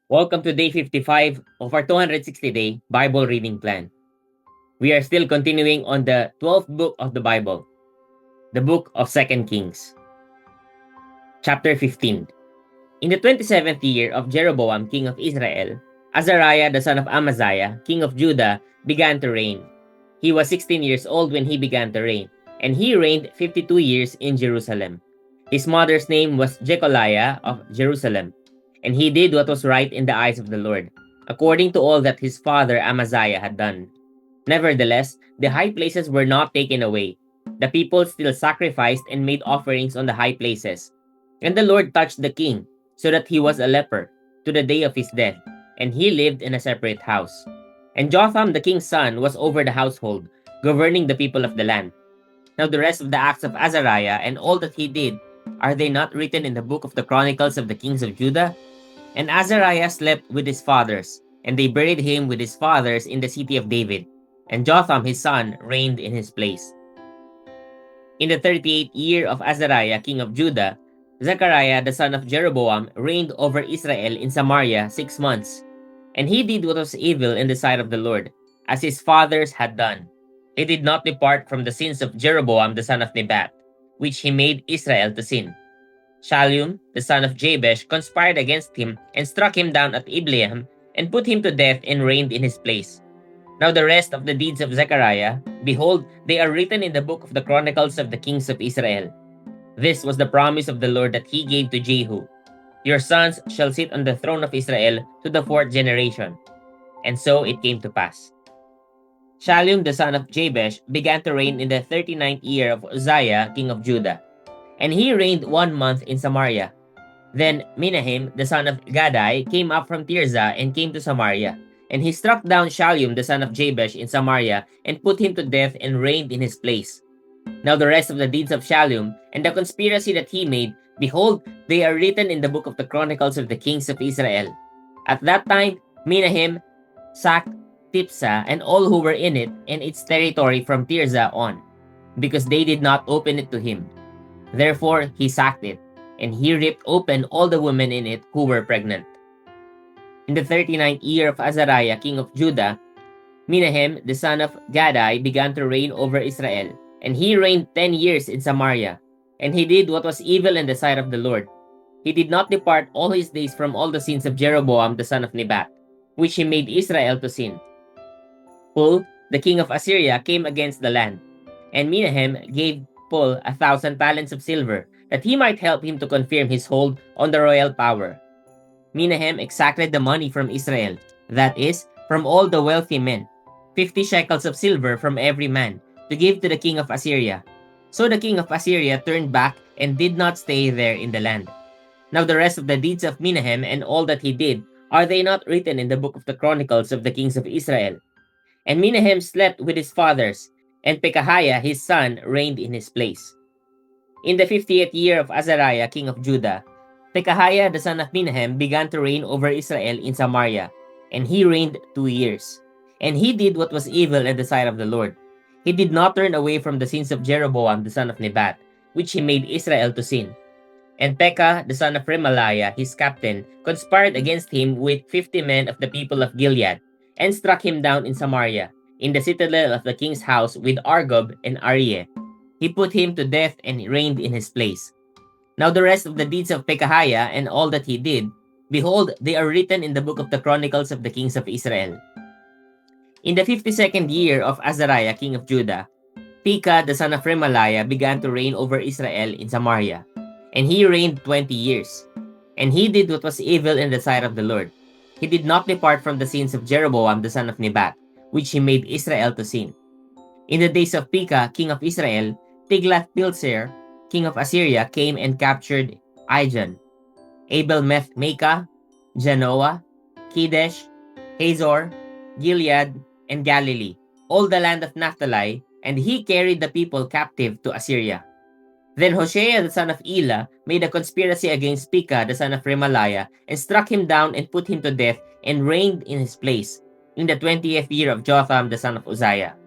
Welcome to day 55 of our 260-day Bible reading plan. We are still continuing on the 12th book of the Bible, the book of 2 Kings. Chapter 15. In the 27th year of Jeroboam, king of Israel, Azariah the son of Amaziah, king of Judah, began to reign. He was 16 years old when he began to reign, and he reigned 52 years in Jerusalem. His mother's name was Jecoliah of Jerusalem, and he did what was right in the eyes of the Lord, according to all that his father Amaziah had done. Nevertheless, the high places were not taken away. The people still sacrificed and made offerings on the high places. And the Lord touched the king, so that he was a leper, to the day of his death, and he lived in a separate house. And Jotham the king's son was over the household, governing the people of the land. Now the rest of the acts of Azariah and all that he did, are they not written in the book of the Chronicles of the kings of Judah? And Azariah slept with his fathers, and they buried him with his fathers in the city of David. And Jotham his son reigned in his place. In the 38th year of Azariah king of Judah, Zechariah the son of Jeroboam reigned over Israel in Samaria 6 months. And he did what was evil in the sight of the Lord, as his fathers had done. He did not depart from the sins of Jeroboam the son of Nebat, which he made Israel to sin. Shallum, the son of Jabesh, conspired against him and struck him down at Ibleam and put him to death and reigned in his place. Now the rest of the deeds of Zechariah, behold, they are written in the book of the Chronicles of the kings of Israel. This was the promise of the Lord that he gave to Jehu. Your sons shall sit on the throne of Israel to the 4th generation. And so it came to pass. Shallum the son of Jabesh began to reign in the 39th year of Uzziah king of Judah, and he reigned 1 month in Samaria. Then Menahem the son of Gadai came up from Tirzah and came to Samaria, and he struck down Shallum the son of Jabesh in Samaria and put him to death and reigned in his place. Now the rest of the deeds of Shallum and the conspiracy that he made, behold, they are written in the book of the Chronicles of the kings of Israel. At that time, Menahem sacked Tipsah and all who were in it and its territory from Tirzah on, because they did not open it to him. Therefore he sacked it, and he ripped open all the women in it who were pregnant. In the 39th year of Azariah king of Judah, Menahem the son of Gadai began to reign over Israel, and he reigned 10 years in Samaria. And he did what was evil in the sight of the Lord. He did not depart all his days from all the sins of Jeroboam the son of Nebat, which he made Israel to sin. Pul, the king of Assyria, came against the land, and Menahem gave Pul 1,000 talents of silver, that he might help him to confirm his hold on the royal power. Menahem exacted the money from Israel, that is, from all the wealthy men, 50 shekels of silver from every man, to give to the king of Assyria. So the king of Assyria turned back and did not stay there in the land. Now the rest of the deeds of Menahem and all that he did, are they not written in the book of the Chronicles of the kings of Israel? And Menahem slept with his fathers, and Pekahiah his son reigned in his place. In the 50th year of Azariah king of Judah, Pekahiah the son of Menahem began to reign over Israel in Samaria, and he reigned 2 years. And he did what was evil in the sight of the Lord. He did not turn away from the sins of Jeroboam the son of Nebat, which he made Israel to sin. And Pekah the son of Remaliah his captain conspired against him with 50 men of the people of Gilead, and struck him down in Samaria, in the citadel of the king's house with Argob and Arieh. He put him to death and reigned in his place. Now the rest of the deeds of Pekahiah and all that he did, behold, they are written in the book of the Chronicles of the kings of Israel. In the 52nd year of Azariah king of Judah, Pekah the son of Remaliah began to reign over Israel in Samaria, and he reigned 20 years. And he did what was evil in the sight of the Lord. He did not depart from the sins of Jeroboam the son of Nebat, which he made Israel to sin. In the days of Pekah, king of Israel, Tiglath-Pilser, king of Assyria, came and captured Ijon, Abel-Meth-Maacah, Janoah, Kedesh, Hazor, Gilead, and Galilee, all the land of Naphtali, and he carried the people captive to Assyria. Then Hoshea the son of Elah made a conspiracy against Pekah the son of Remaliah, and struck him down and put him to death, and reigned in his place, in the 20th year of Jotham the son of Uzziah.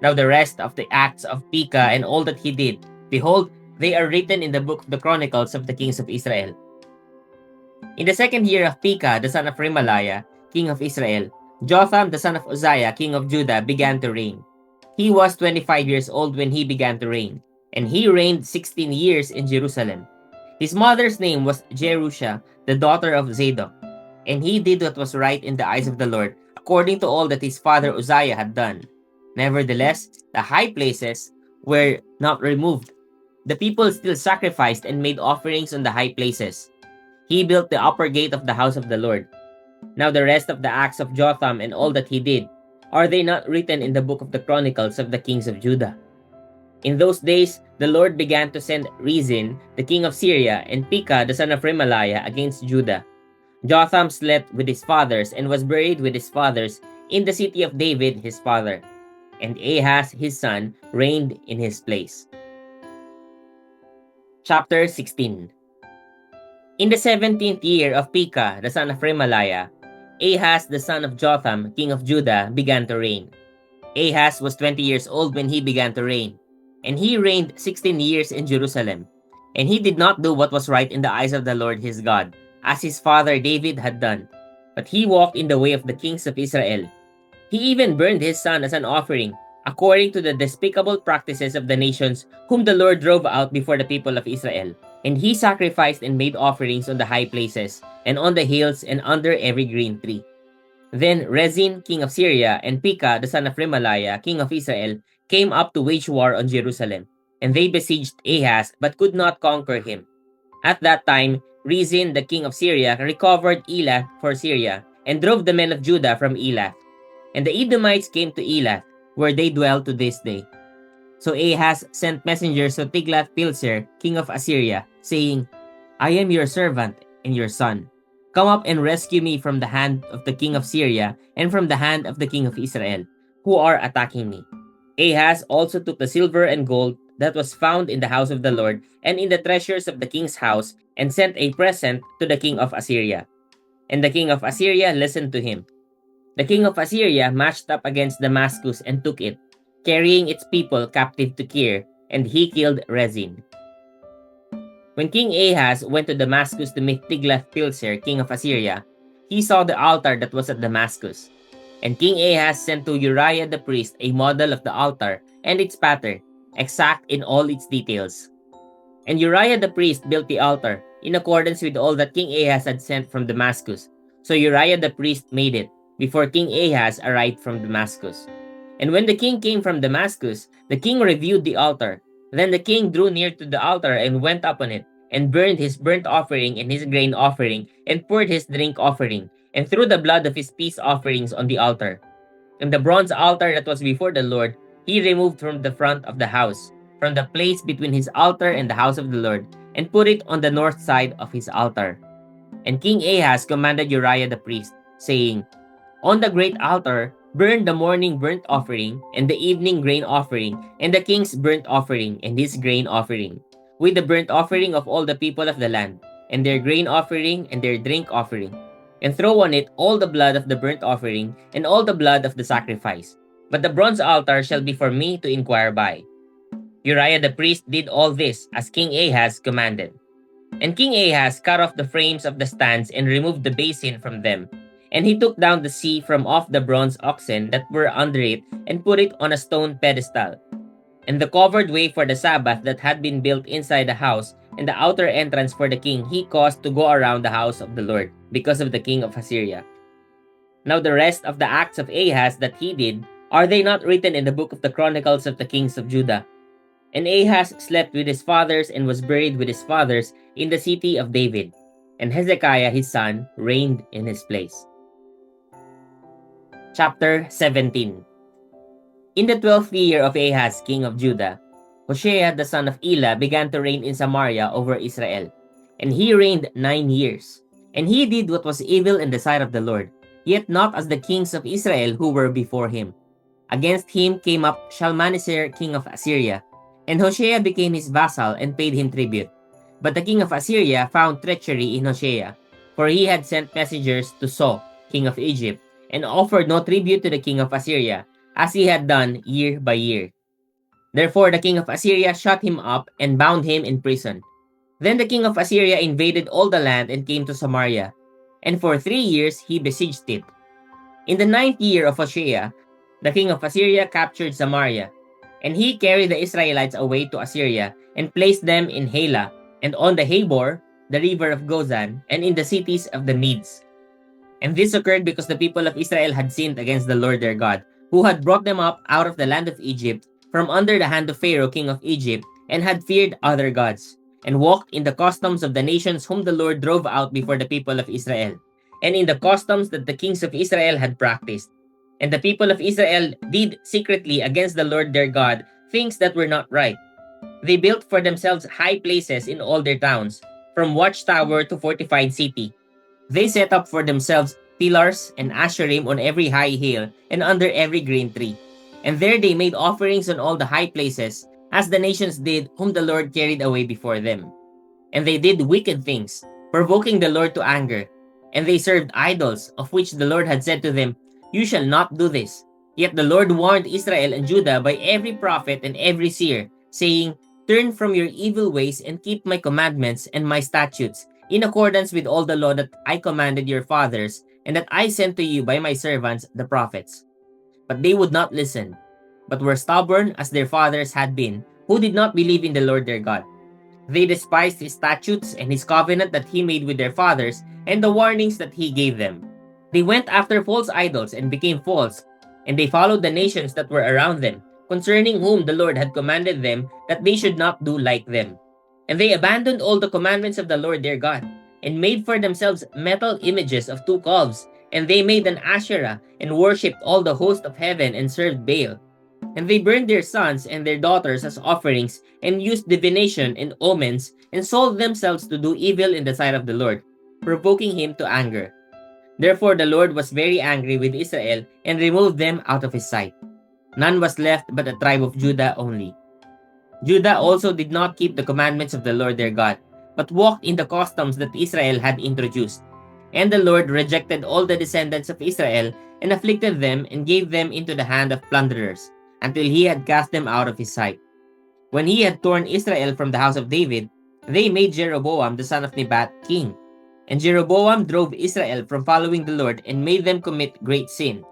Now the rest of the acts of Pekah and all that he did, behold, they are written in the book of the Chronicles of the kings of Israel. In the second year of Pekah, the son of Remaliah, king of Israel, Jotham, the son of Uzziah, king of Judah, began to reign. He was 25 years old when he began to reign, and he reigned 16 years in Jerusalem. His mother's name was Jerusha, the daughter of Zadok, and he did what was right in the eyes of the Lord, according to all that his father Uzziah had done. Nevertheless, the high places were not removed. The people still sacrificed and made offerings on the high places. He built the upper gate of the house of the Lord. Now the rest of the acts of Jotham and all that he did, are they not written in the book of the Chronicles of the kings of Judah? In those days, the Lord began to send Rezin, the king of Syria, and Pekah, the son of Remaliah, against Judah. Jotham slept with his fathers and was buried with his fathers in the city of David his father. And Ahaz his son reigned in his place. Chapter 16. In the 17th year of Pekah, the son of Remaliah, Ahaz the son of Jotham, king of Judah, began to reign. Ahaz was 20 years old when he began to reign, and he reigned 16 years in Jerusalem. And he did not do what was right in the eyes of the Lord his God, as his father David had done, but he walked in the way of the kings of Israel. He even burned his son as an offering, according to the despicable practices of the nations whom the Lord drove out before the people of Israel. And he sacrificed and made offerings on the high places, and on the hills, and under every green tree. Then Rezin, king of Syria, and Pekah, the son of Remaliah, king of Israel, came up to wage war on Jerusalem, and they besieged Ahaz, but could not conquer him. At that time, Rezin, the king of Syria, recovered Elath for Syria, and drove the men of Judah from Elath. And the Edomites came to Elath, where they dwell to this day. So Ahaz sent messengers to Tiglath-Pileser, king of Assyria, saying, I am your servant and your son. Come up and rescue me from the hand of the king of Syria and from the hand of the king of Israel, who are attacking me. Ahaz also took the silver and gold that was found in the house of the Lord and in the treasures of the king's house, and sent a present to the king of Assyria. And the king of Assyria listened to him. The king of Assyria marched up against Damascus and took it, carrying its people captive to Kir, and he killed Rezin. When King Ahaz went to Damascus to meet Tiglath-Pileser, king of Assyria, he saw the altar that was at Damascus. And King Ahaz sent to Uriah the priest a model of the altar and its pattern, exact in all its details. And Uriah the priest built the altar, in accordance with all that King Ahaz had sent from Damascus. So Uriah the priest made it, before King Ahaz arrived from Damascus. And when the king came from Damascus, the king reviewed the altar. Then the king drew near to the altar and went up on it, and burned his burnt offering and his grain offering, and poured his drink offering, and threw the blood of his peace offerings on the altar. And the bronze altar that was before the Lord, he removed from the front of the house, from the place between his altar and the house of the Lord, and put it on the north side of his altar. And King Ahaz commanded Uriah the priest, saying, On the great altar, burn the morning burnt offering, and the evening grain offering, and the king's burnt offering, and his grain offering, with the burnt offering of all the people of the land, and their grain offering, and their drink offering. And throw on it all the blood of the burnt offering, and all the blood of the sacrifice. But the bronze altar shall be for me to inquire by. Uriah the priest did all this, as King Ahaz commanded. And King Ahaz cut off the frames of the stands and removed the basin from them. And he took down the sea from off the bronze oxen that were under it, and put it on a stone pedestal. And the covered way for the Sabbath that had been built inside the house, and the outer entrance for the king, he caused to go around the house of the Lord, because of the king of Assyria. Now the rest of the acts of Ahaz that he did, are they not written in the book of the Chronicles of the kings of Judah? And Ahaz slept with his fathers and was buried with his fathers in the city of David. And Hezekiah his son reigned in his place. Chapter 17. In the 12th year of Ahaz, king of Judah, Hoshea the son of Elah began to reign in Samaria over Israel. And he reigned 9 years. And he did what was evil in the sight of the Lord, yet not as the kings of Israel who were before him. Against him came up Shalmaneser king of Assyria, and Hoshea became his vassal and paid him tribute. But the king of Assyria found treachery in Hoshea, for he had sent messengers to So, king of Egypt, and offered no tribute to the king of Assyria, as he had done year by year. Therefore the king of Assyria shut him up and bound him in prison. Then the king of Assyria invaded all the land and came to Samaria, and for 3 years he besieged it. In the 9th year of Hoshea, the king of Assyria captured Samaria, and he carried the Israelites away to Assyria and placed them in Halah, and on the Habor, the river of Gozan, and in the cities of the Medes. And this occurred because the people of Israel had sinned against the Lord their God, who had brought them up out of the land of Egypt, from under the hand of Pharaoh king of Egypt, and had feared other gods, and walked in the customs of the nations whom the Lord drove out before the people of Israel, and in the customs that the kings of Israel had practiced. And the people of Israel did secretly against the Lord their God things that were not right. They built for themselves high places in all their towns, from watchtower to fortified city. They set up for themselves pillars and asherim on every high hill and under every green tree. And there they made offerings on all the high places, as the nations did whom the Lord carried away before them. And they did wicked things, provoking the Lord to anger. And they served idols, of which the Lord had said to them, "You shall not do this." Yet the Lord warned Israel and Judah by every prophet and every seer, saying, "Turn from your evil ways and keep my commandments and my statutes, in accordance with all the law that I commanded your fathers, and that I sent to you by my servants the prophets." But they would not listen, but were stubborn as their fathers had been, who did not believe in the Lord their God. They despised his statutes and his covenant that he made with their fathers, and the warnings that he gave them. They went after false idols and became false, and they followed the nations that were around them, concerning whom the Lord had commanded them that they should not do like them. And they abandoned all the commandments of the Lord their God, and made for themselves metal images of 2 calves, and they made an Asherah, and worshipped all the host of heaven, and served Baal. And they burned their sons and their daughters as offerings, and used divination and omens, and sold themselves to do evil in the sight of the Lord, provoking him to anger. Therefore the Lord was very angry with Israel, and removed them out of his sight. None was left but the tribe of Judah only. Judah also did not keep the commandments of the Lord their God, but walked in the customs that Israel had introduced. And the Lord rejected all the descendants of Israel, and afflicted them, and gave them into the hand of plunderers, until he had cast them out of his sight. When he had torn Israel from the house of David, they made Jeroboam the son of Nebat king. And Jeroboam drove Israel from following the Lord, and made them commit great sin.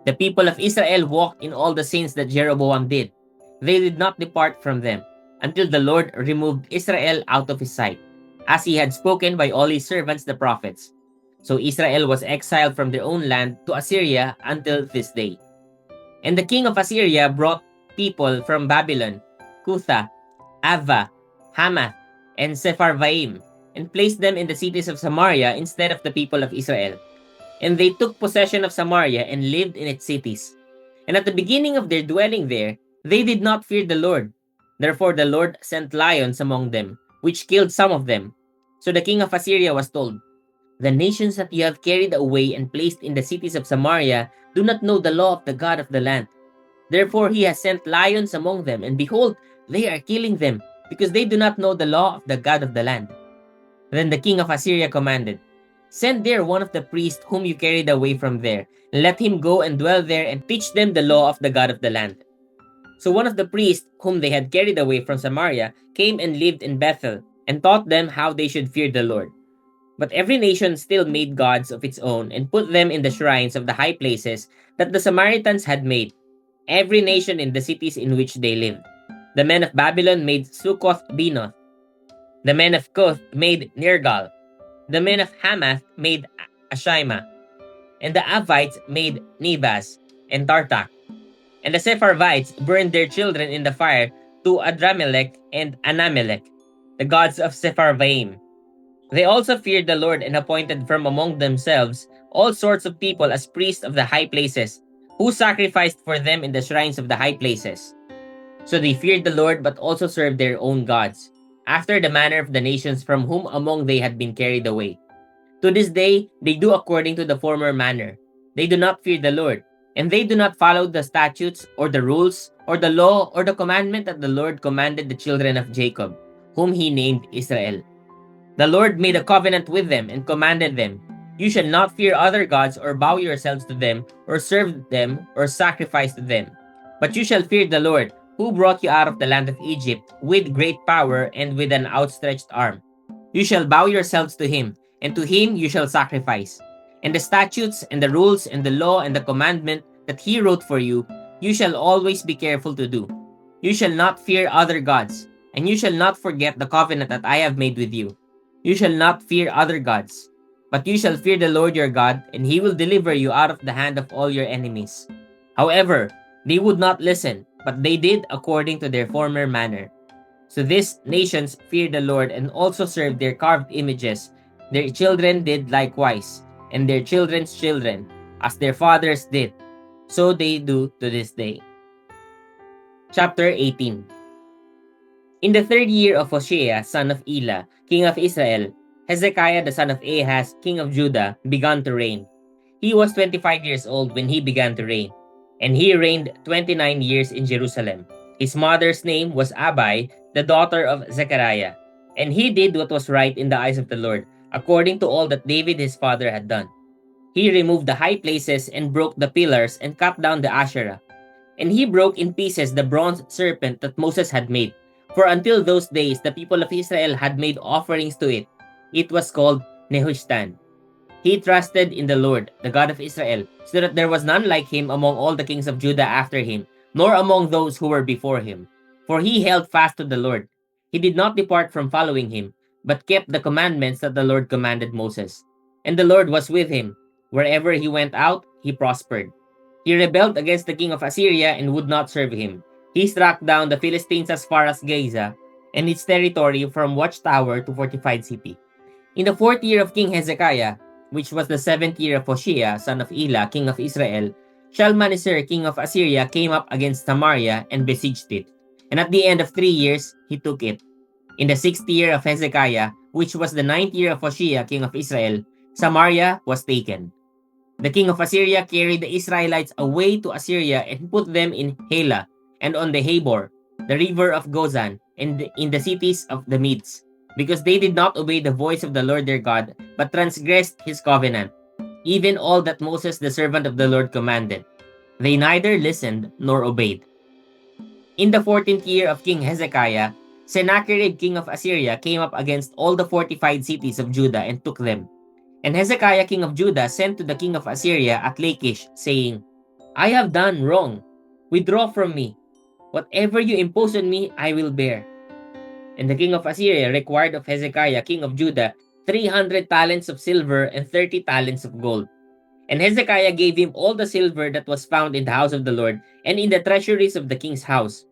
The people of Israel walked in all the sins that Jeroboam did. They did not depart from them, until the Lord removed Israel out of his sight, as he had spoken by all his servants the prophets. So Israel was exiled from their own land to Assyria until this day. And the king of Assyria brought people from Babylon, Cutha, Ava, Hamath, and Sepharvaim, and placed them in the cities of Samaria instead of the people of Israel. And they took possession of Samaria and lived in its cities. And at the beginning of their dwelling there, they did not fear the Lord. Therefore the Lord sent lions among them, which killed some of them. So the king of Assyria was told, "The nations that you have carried away and placed in the cities of Samaria do not know the law of the God of the land. Therefore he has sent lions among them, and behold, they are killing them, because they do not know the law of the God of the land." Then the king of Assyria commanded, "Send there one of the priests whom you carried away from there, and let him go and dwell there and teach them the law of the God of the land." So one of the priests whom they had carried away from Samaria came and lived in Bethel, and taught them how they should fear the Lord. But every nation still made gods of its own, and put them in the shrines of the high places that the Samaritans had made, every nation in the cities in which they lived. The men of Babylon made Succoth-Benoth. The men of Cuth made Nergal. The men of Hamath made Ashima. And the Avites made Nebaz and Tartak. And the Sepharvites burned their children in the fire to Adramelech and Anamelech, the gods of Sepharvaim. They also feared the Lord and appointed from among themselves all sorts of people as priests of the high places, who sacrificed for them in the shrines of the high places. So they feared the Lord, but also served their own gods, after the manner of the nations from whom among they had been carried away. To this day, they do according to the former manner. They do not fear the Lord, and they do not follow the statutes, or the rules, or the law, or the commandment that the Lord commanded the children of Jacob, whom he named Israel. The Lord made a covenant with them and commanded them, "You shall not fear other gods or bow yourselves to them or serve them or sacrifice to them. But you shall fear the Lord, who brought you out of the land of Egypt with great power and with an outstretched arm. You shall bow yourselves to him, and to him you shall sacrifice. And the statutes and the rules and the law and the commandment that he wrote for you, you shall always be careful to do. You shall not fear other gods, and you shall not forget the covenant that I have made with you. You shall not fear other gods, but you shall fear the Lord your God, and he will deliver you out of the hand of all your enemies. However, they would not listen, but they did according to their former manner. So these nations feared the Lord and also served their carved images. Their children did likewise, and their children's children, as their fathers did. So they do to this day. Chapter 18. In the 3rd year of Hoshea, son of Elah, king of Israel, Hezekiah the son of Ahaz, king of Judah, began to reign. He was 25 years old when he began to reign, and he reigned 29 years in Jerusalem. His mother's name was Abi, the daughter of Zechariah, and he did what was right in the eyes of the Lord, according to all that David his father had done. He removed the high places and broke the pillars and cut down the Asherah. And he broke in pieces the bronze serpent that Moses had made. For until those days, the people of Israel had made offerings to it. It was called Nehushtan. He trusted in the Lord, the God of Israel, so that there was none like him among all the kings of Judah after him, nor among those who were before him. For he held fast to the Lord. He did not depart from following him, but kept the commandments that the Lord commanded Moses. And the Lord was with him. Wherever he went out, he prospered. He rebelled against the king of Assyria and would not serve him. He struck down the Philistines as far as Gaza, and its territory from watchtower to fortified city. In the 4th year of King Hezekiah, which was the 7th year of Hoshea, son of Elah, king of Israel, Shalmaneser, king of Assyria, came up against Samaria and besieged it. And at the end of 3 years, he took it. In the 6th year of Hezekiah, which was the 9th year of Hoshea, king of Israel, Samaria was taken. The king of Assyria carried the Israelites away to Assyria and put them in Helah and on the Habor, the river of Gozan, and in the cities of the Medes, because they did not obey the voice of the Lord their God, but transgressed his covenant, even all that Moses the servant of the Lord commanded. They neither listened nor obeyed. In the 14th year of King Hezekiah, Sennacherib king of Assyria came up against all the fortified cities of Judah and took them. And Hezekiah king of Judah sent to the king of Assyria at Lachish, saying, I have done wrong. Withdraw from me. Whatever you impose on me, I will bear. And the king of Assyria required of Hezekiah king of Judah 300 talents of silver and 30 talents of gold. And Hezekiah gave him all the silver that was found in the house of the Lord and in the treasuries of the king's house.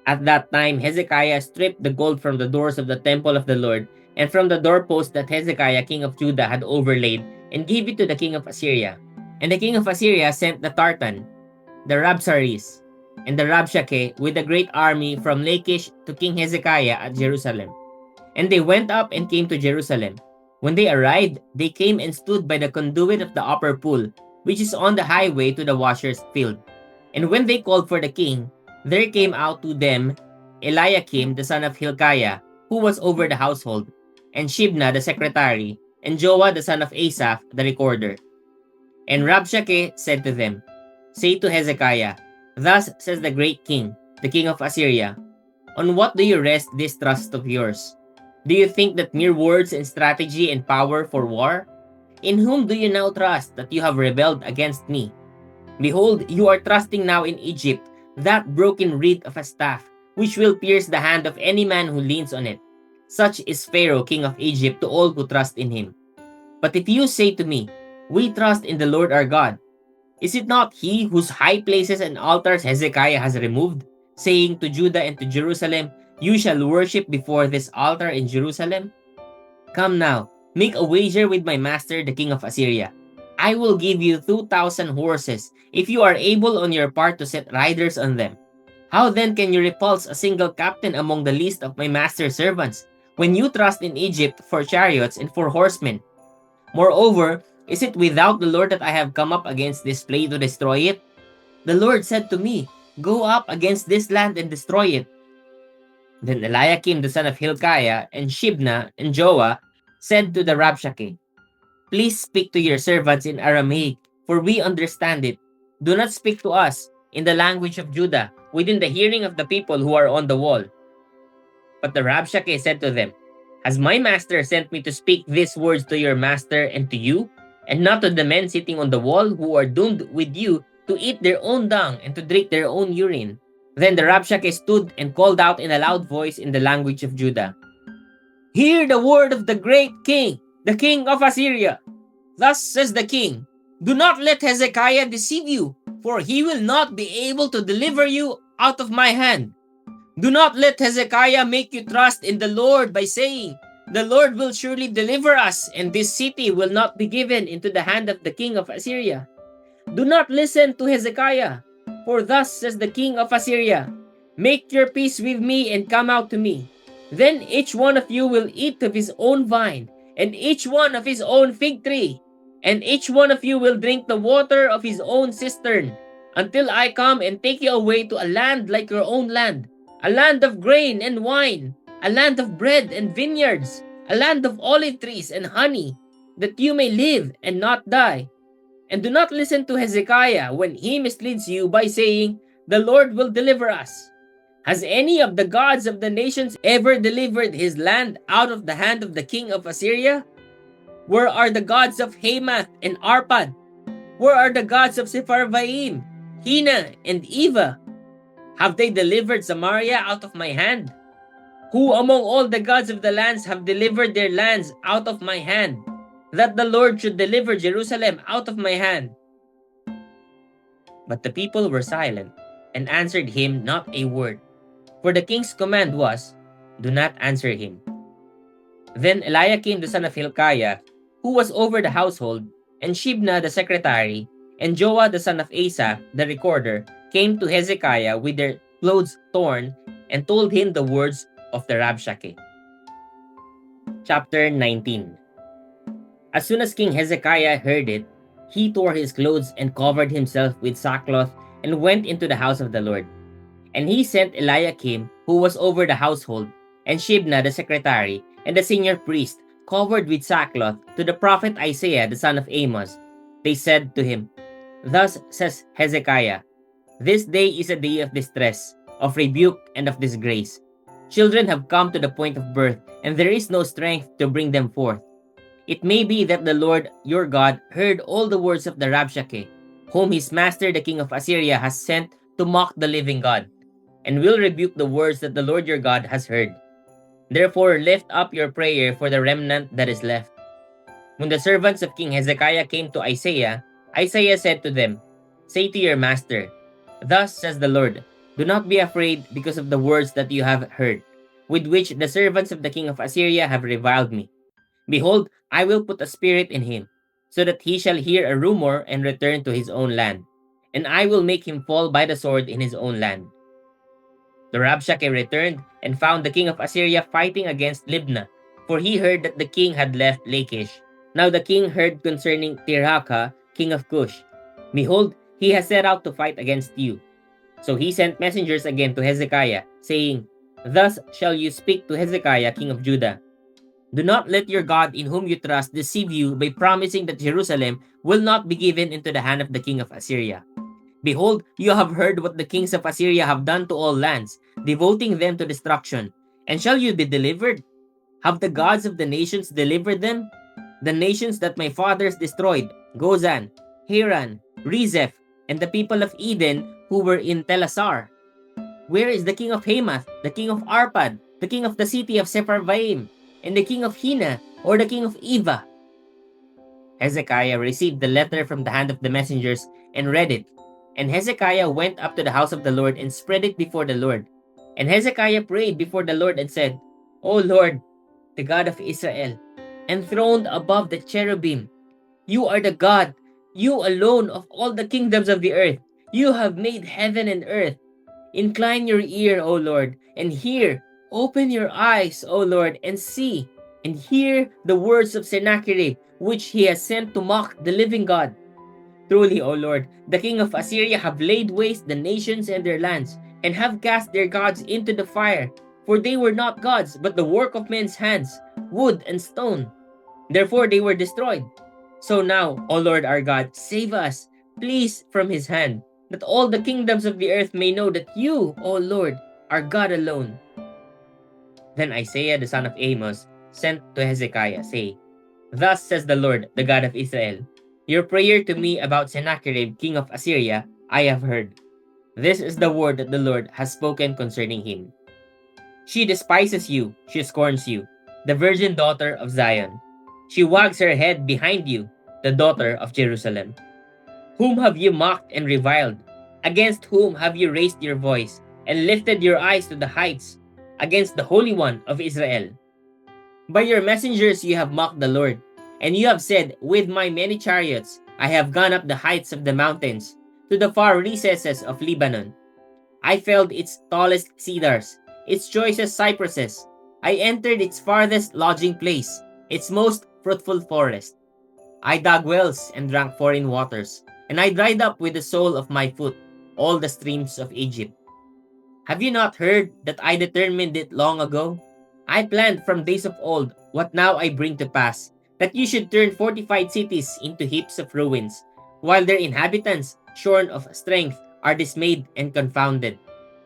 At that time, Hezekiah stripped the gold from the doors of the temple of the Lord and from the doorpost that Hezekiah king of Judah had overlaid, and gave it to the king of Assyria. And the king of Assyria sent the Tartan, the Rabsaris, and the Rabshakeh with a great army from Lachish to King Hezekiah at Jerusalem. And they went up and came to Jerusalem. When they arrived, they came and stood by the conduit of the upper pool, which is on the highway to the washer's field. And when they called for the king, there came out to them Eliakim the son of Hilkiah, who was over the household, and Shibna the secretary, and Joah the son of Asaph the recorder. And Rabshakeh said to them, Say to Hezekiah, Thus says the great king, the king of Assyria, On what do you rest this trust of yours? Do you think that mere words and strategy and power for war? In whom do you now trust that you have rebelled against me? Behold, you are trusting now in Egypt, that broken reed of a staff, which will pierce the hand of any man who leans on it. Such is Pharaoh, king of Egypt, to all who trust in him. But if you say to me, We trust in the Lord our God, is it not he whose high places and altars Hezekiah has removed, saying to Judah and to Jerusalem, You shall worship before this altar in Jerusalem? Come now, make a wager with my master, the king of Assyria. I will give you 2,000 horses, if you are able on your part to set riders on them. How then can you repulse a single captain among the least of my master's servants, when you trust in Egypt for chariots and for horsemen? Moreover, is it without the Lord that I have come up against this place to destroy it? The Lord said to me, Go up against this land and destroy it. Then Eliakim the son of Hilkiah and Shibna and Joah said to the Rabshakeh, Please speak to your servants in Aramaic, for we understand it. Do not speak to us in the language of Judah, within the hearing of the people who are on the wall. But the Rabshakeh said to them, Has my master sent me to speak these words to your master and to you, and not to the men sitting on the wall who are doomed with you to eat their own dung and to drink their own urine? Then the Rabshakeh stood and called out in a loud voice in the language of Judah, Hear the word of the great king, the king of Assyria. Thus says the king, Do not let Hezekiah deceive you, for he will not be able to deliver you out of my hand. Do not let Hezekiah make you trust in the Lord by saying, The Lord will surely deliver us, and this city will not be given into the hand of the king of Assyria. Do not listen to Hezekiah, for thus says the king of Assyria, Make your peace with me and come out to me. Then each one of you will eat of his own vine, and each one of his own fig tree, and each one of you will drink the water of his own cistern, until I come and take you away to a land like your own land, a land of grain and wine, a land of bread and vineyards, a land of olive trees and honey, that you may live and not die. And do not listen to Hezekiah when he misleads you by saying, The Lord will deliver us. Has any of the gods of the nations ever delivered his land out of the hand of the king of Assyria? Where are the gods of Hamath and Arpad? Where are the gods of Sepharvaim, Hena, and Eva? Have they delivered Samaria out of my hand? Who among all the gods of the lands have delivered their lands out of my hand, that the Lord should deliver Jerusalem out of my hand? But the people were silent, and answered him not a word. For the king's command was, Do not answer him. Then Eliakim the son of Hilkiah, who was over the household, and Shebna the secretary, and Joah the son of Asa the recorder, came to Hezekiah with their clothes torn, and told him the words of the Rabshakeh. Chapter 19. As soon as King Hezekiah heard it, he tore his clothes and covered himself with sackcloth and went into the house of the Lord. And he sent Eliakim, who was over the household, and Shebna the secretary, and the senior priest, covered with sackcloth, to the prophet Isaiah the son of Amos. They said to him, Thus says Hezekiah, This day is a day of distress, of rebuke, and of disgrace. Children have come to the point of birth, and there is no strength to bring them forth. It may be that the Lord your God heard all the words of the Rabshakeh, whom his master the king of Assyria has sent to mock the living God, and will rebuke the words that the Lord your God has heard. Therefore lift up your prayer for the remnant that is left. When the servants of King Hezekiah came to Isaiah, Isaiah said to them, Say to your master, Thus says the Lord, Do not be afraid because of the words that you have heard, with which the servants of the king of Assyria have reviled me. Behold, I will put a spirit in him, so that he shall hear a rumor and return to his own land, and I will make him fall by the sword in his own land. The Rabshakeh returned and found the king of Assyria fighting against Libnah, for he heard that the king had left Lachish. Now the king heard concerning Tirhakah, king of Cush. Behold, he has set out to fight against you. So he sent messengers again to Hezekiah, saying, Thus shall you speak to Hezekiah, king of Judah. Do not let your God in whom you trust deceive you by promising that Jerusalem will not be given into the hand of the king of Assyria. Behold, you have heard what the kings of Assyria have done to all lands, devoting them to destruction. And shall you be delivered? Have the gods of the nations delivered them? The nations that my fathers destroyed, Gozan, Haran, Rezeph, and the people of Eden who were in Telassar. Where is the king of Hamath, the king of Arpad, the king of the city of Sepharvaim, and the king of Hena, or the king of Eva? Hezekiah received the letter from the hand of the messengers and read it. And Hezekiah went up to the house of the Lord and spread it before the Lord. And Hezekiah prayed before the Lord and said, O Lord, the God of Israel, enthroned above the cherubim, you are the God, you alone of all the kingdoms of the earth. You have made heaven and earth. Incline your ear, O Lord, and hear. Open your eyes, O Lord, and see, and hear the words of Sennacherib, which he has sent to mock the living God. Truly, O Lord, the king of Assyria have laid waste the nations and their lands, and have cast their gods into the fire. For they were not gods, but the work of men's hands, wood and stone. Therefore they were destroyed. So now, O Lord our God, save us, please, from his hand. that all the kingdoms of the earth may know that you, O Lord, are God alone. Then Isaiah the son of Amos sent to Hezekiah, saying, Thus says the Lord, the God of Israel, Your prayer to me about Sennacherib, king of Assyria, I have heard. This is the word that the Lord has spoken concerning him. She despises you, she scorns you, the virgin daughter of Zion. She wags her head behind you, the daughter of Jerusalem. Whom have you mocked and reviled? Against whom have you raised your voice and lifted your eyes to the heights? Against the Holy One of Israel. By your messengers you have mocked the Lord, and you have said, With my many chariots I have gone up the heights of the mountains, to the far recesses of Lebanon. I felled its tallest cedars, its choicest cypresses. I entered its farthest lodging place, its most fruitful forest. I dug wells and drank foreign waters, and I dried up with the sole of my foot all the streams of Egypt. Have you not heard that I determined it long ago? I planned from days of old what now I bring to pass, that you should turn fortified cities into heaps of ruins, while their inhabitants, shorn of strength, are dismayed and confounded,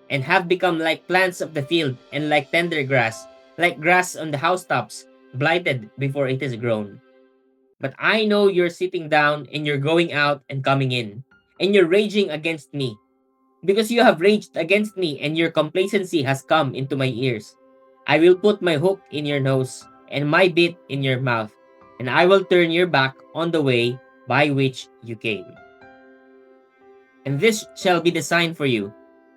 and have become like plants of the field and like tender grass, like grass on the housetops, blighted before it is grown. But I know you're sitting down and you're going out and coming in, and you're raging against me, because you have raged against me and your complacency has come into my ears. I will put my hook in your nose and my bit in your mouth, and I will turn your back on the way by which you came. And this shall be the sign for you.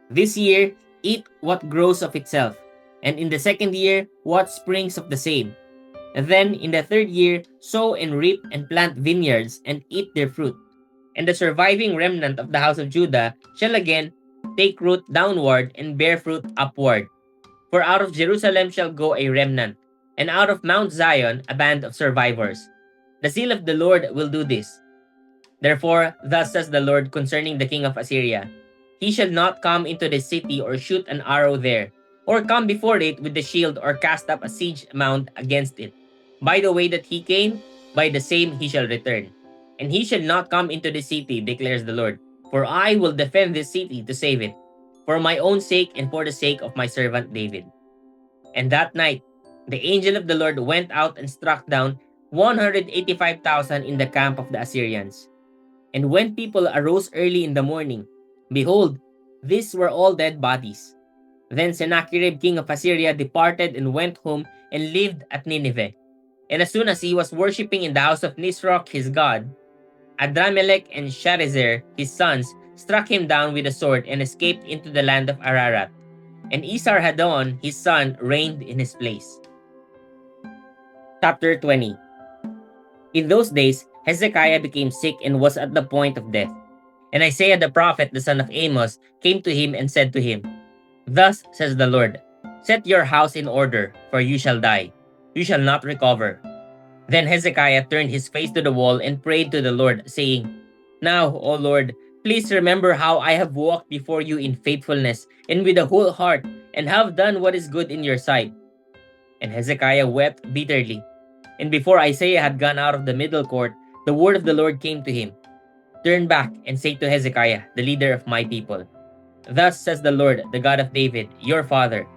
This year, eat what grows of itself, and in the second year, what springs of the same. And then in the third year, sow and reap and plant vineyards and eat their fruit. And the surviving remnant of the house of Judah shall again take root downward and bear fruit upward. For out of Jerusalem shall go a remnant, and out of Mount Zion a band of survivors. The seal of the Lord will do this. Therefore, thus says the Lord concerning the king of Assyria, He shall not come into the city or shoot an arrow there, or come before it with the shield or cast up a siege mound against it. By the way that he came, by the same he shall return. And he shall not come into the city, declares the Lord, for I will defend this city to save it, for my own sake and for the sake of my servant David. And that night, the angel of the Lord went out and struck down 185,000 in the camp of the Assyrians. And when people arose early in the morning, behold, these were all dead bodies. Then Sennacherib king of Assyria departed and went home and lived at Nineveh. And as soon as he was worshipping in the house of Nisroch his god, Adramelech and Sharezer his sons struck him down with a sword and escaped into the land of Ararat. And Esarhaddon his son reigned in his place. Chapter 20. In those days, Hezekiah became sick and was at the point of death. And Isaiah the prophet, the son of Amos, came to him and said to him, Thus says the Lord, Set your house in order, for you shall die. You shall not recover. Then Hezekiah turned his face to the wall and prayed to the Lord, saying, Now, O Lord, please remember how I have walked before you in faithfulness and with a whole heart, and have done what is good in your sight. And Hezekiah wept bitterly. And before Isaiah had gone out of the middle court, the word of the Lord came to him. Turn back and say to Hezekiah, the leader of my people, Thus says the Lord, the God of David, your father,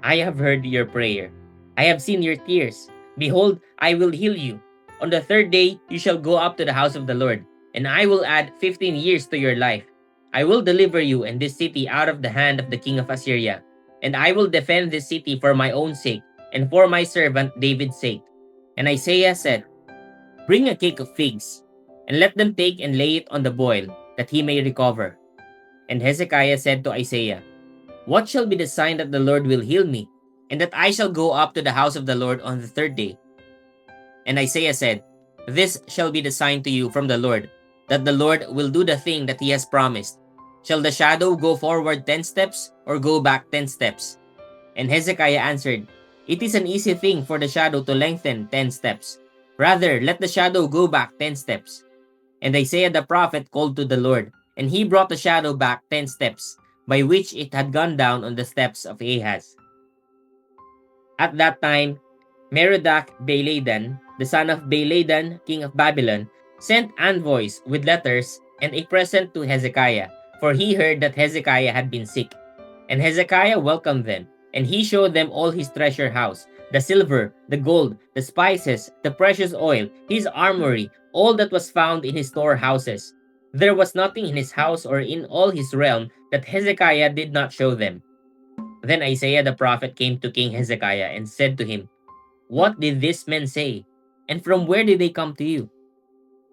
I have heard your prayer. I have seen your tears. Behold, I will heal you. On the third day you shall go up to the house of the Lord, and I will add 15 years to your life. I will deliver you and this city out of the hand of the king of Assyria, and I will defend this city for my own sake, and for my servant David's sake. And Isaiah said, Bring a cake of figs, and let them take and lay it on the boil, that he may recover. And Hezekiah said to Isaiah, What shall be the sign that the Lord will heal me, and that I shall go up to the house of the Lord on the third day? And Isaiah said, This shall be the sign to you from the Lord, that the Lord will do the thing that he has promised. Shall the shadow go forward 10 steps, or go back 10 steps? And Hezekiah answered, It is an easy thing for the shadow to lengthen 10 steps. Rather, let the shadow go back 10 steps. And Isaiah the prophet called to the Lord, and he brought the shadow back 10 steps, by which it had gone down on the steps of Ahaz. At that time, Merodach Baladan, the son of Baladan, king of Babylon, sent envoys with letters and a present to Hezekiah, for he heard that Hezekiah had been sick. And Hezekiah welcomed them, and he showed them all his treasure house, the silver, the gold, the spices, the precious oil, his armory, all that was found in his storehouses. There was nothing in his house or in all his realm that Hezekiah did not show them. Then Isaiah the prophet came to King Hezekiah and said to him, "What did these men say? And from where did they come to you?"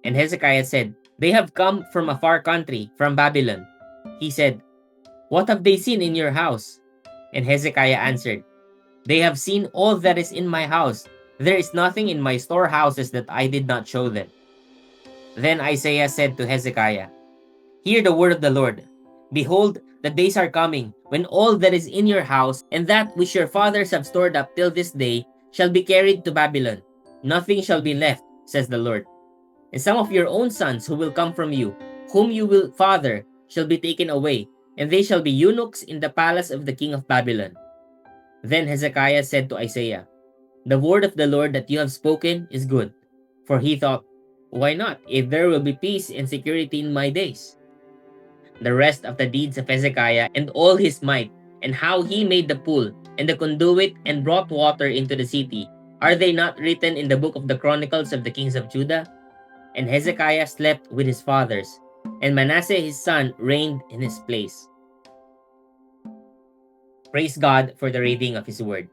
And Hezekiah said, "They have come from a far country, from Babylon." He said, "What have they seen in your house?" And Hezekiah answered, "They have seen all that is in my house. There is nothing in my storehouses that I did not show them." Then Isaiah said to Hezekiah, "Hear the word of the Lord. Behold, the days are coming, when all that is in your house, and that which your fathers have stored up till this day, shall be carried to Babylon. Nothing shall be left, says the Lord. And some of your own sons who will come from you, whom you will father, shall be taken away, and they shall be eunuchs in the palace of the king of Babylon." Then Hezekiah said to Isaiah, "The word of the Lord that you have spoken is good." For he thought, "Why not, if there will be peace and security in my days?" The rest of the deeds of Hezekiah and all his might, and how he made the pool and the conduit and brought water into the city, are they not written in the book of the Chronicles of the kings of Judah? And Hezekiah slept with his fathers, and Manasseh his son reigned in his place. Praise God for the reading of his word.